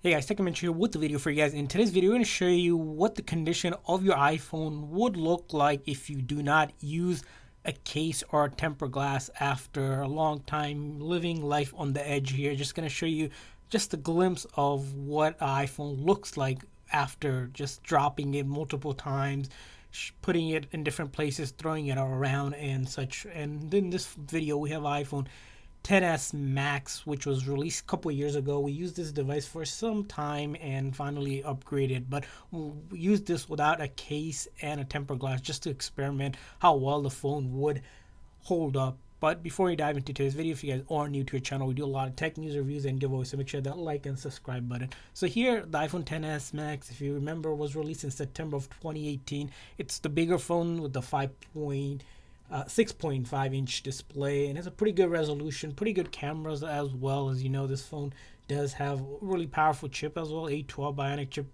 Hey guys, TechMentor here with the video for you guys. In today's video, we're going to show you what the condition of your iPhone would look like if you do not use a case or a tempered glass after a long time living life on the edge here. Just going to show you just a glimpse of what an iPhone looks like after just dropping it multiple times, putting it in different places, throwing it around and such. And in this video, we have iPhone XS Max, which was released a couple of years ago. We used this device for some time and finally upgraded, but we used this without a case and a tempered glass just to experiment how well the phone would hold up. But before we dive into today's video, if you guys are new to our channel, we do a lot of tech news reviews and giveaways, so make sure that like and subscribe button. So here, the iPhone XS Max, if you remember, was released in September of 2018. It's the bigger phone with the 6.5-inch display, and has a pretty good resolution, pretty good cameras as well. As you know, this phone does have a really powerful chip as well, A12 Bionic chip.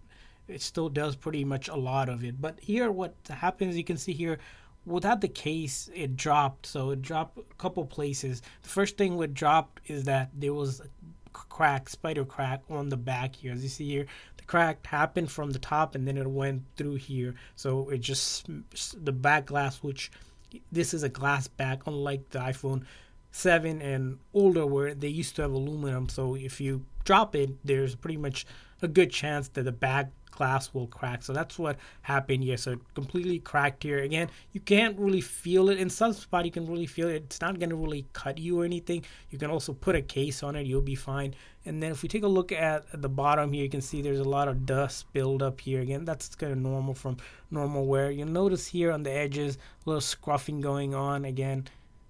It still does pretty much a lot of it. But here what happens, you can see here, without the case, it dropped. So it dropped a couple places. The first thing it dropped is that there was a crack, spider crack on the back here. As you see here, the crack happened from the top and then it went through here. So it just, the back glass, which this is a glass back, unlike the iPhone 7 and older where they used to have aluminum. So if you drop it, there's pretty much a good chance that the back glass will crack. So that's what happened here. So it completely cracked here. Again, you can't really feel it. In some spot you can really feel it. It's not going to really cut you or anything. You can also put a case on it, you'll be fine. And then if we take a look at the bottom here, you can see there's a lot of dust build up here. Again, that's kind of normal from normal wear. You'll notice here on the edges a little scruffing going on, again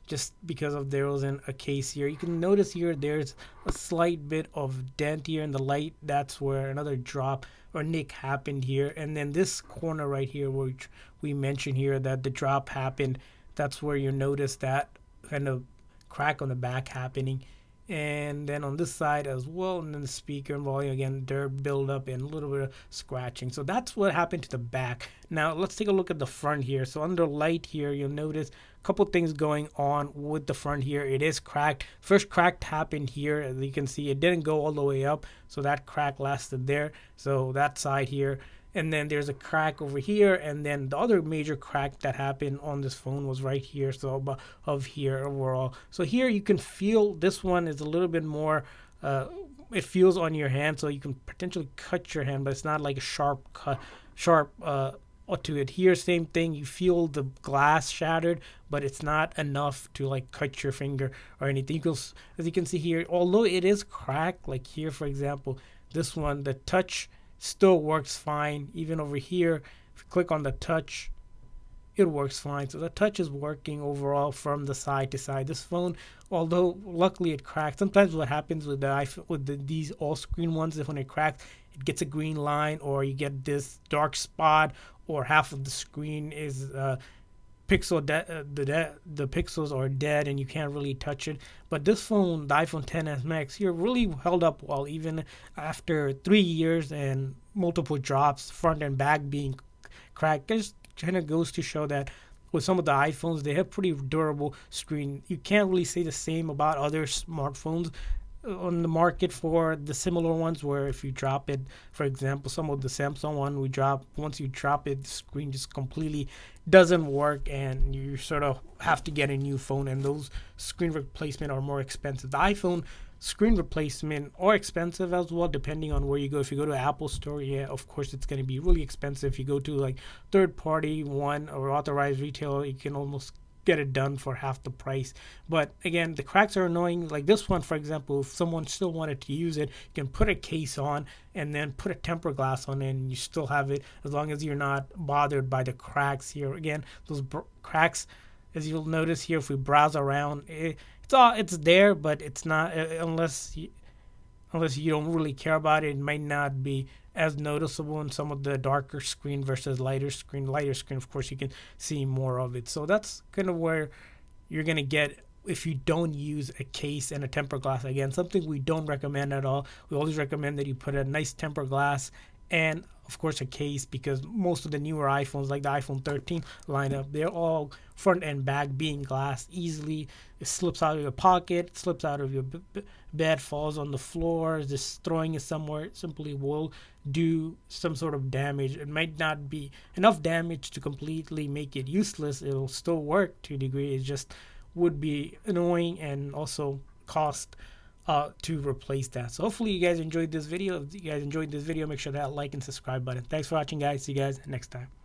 just because of there wasn't a case here. You can notice here there's a slight bit of dent here in the light. That's where another drop or nick happened here. And then this corner right here, which we mentioned here that the drop happened, that's where you notice that kind of crack on the back happening. And then on this side as well, and then the speaker and volume, again, dirt buildup and a little bit of scratching. So that's what happened to the back. Now let's take a look at the front here. So under light here, you'll notice a couple things going on with the front here. It is cracked. First crack happened here. As you can see, it didn't go all the way up, so that crack lasted there. So that side here. And then there's a crack over here, and then the other major crack that happened on this phone was right here, so about of here overall. So here you can feel this one is a little bit more, it feels on your hand, so you can potentially cut your hand, but it's not like a sharp cut, to it. Here, same thing, you feel the glass shattered, but it's not enough to like cut your finger or anything. As you can see here, although it is cracked, like here for example, this one, the touch still works fine. Even over here, if you click on the touch, it works fine. So the touch is working overall from the side to side. This phone, although luckily it cracked, sometimes what happens with the iPhone, with these all screen ones, if when it cracks, it gets a green line, or you get this dark spot, or half of the screen is the pixels are dead and you can't really touch it. But this phone, the iPhone XS Max here, really held up well even after 3 years and multiple drops, front and back being cracked. Just kind of goes to show that with some of the iPhones, they have pretty durable screen. You can't really say the same about other smartphones on the market for the similar ones, where if you drop it, for example, some of the Samsung one we drop, once you drop it, the screen just completely doesn't work and you sort of have to get a new phone, and those screen replacement are more expensive. The iPhone screen replacement are expensive as well, depending on where you go. If you go to Apple Store, yeah, of course it's going to be really expensive. If you go to like third party one or authorized retailer, you can almost get it done for half the price. But again, the cracks are annoying. Like this one, for example, if someone still wanted to use it, you can put a case on and then put a tempered glass on it, and you still have it as long as you're not bothered by the cracks here. Again, those cracks, as you'll notice here, if we browse around, it's there, but it's not, unless you don't really care about it, it might not be as noticeable in some of the darker screen versus lighter screen. Lighter screen, of course, you can see more of it. So that's kind of where you're going to get if you don't use a case and a tempered glass. Again, something we don't recommend at all. We always recommend that you put a nice tempered glass and of course a case, because most of the newer iPhones like the iPhone 13 lineup, they're all front and back being glass easily. It slips out of your pocket, slips out of your bed, falls on the floor. Just throwing it somewhere simply will do some sort of damage. It might not be enough damage to completely make it useless. It'll still work to a degree. It just would be annoying and also cost to replace that. So hopefully you guys enjoyed this video. If you guys enjoyed this video, make sure to like and subscribe button. Thanks for watching, guys. See you guys next time.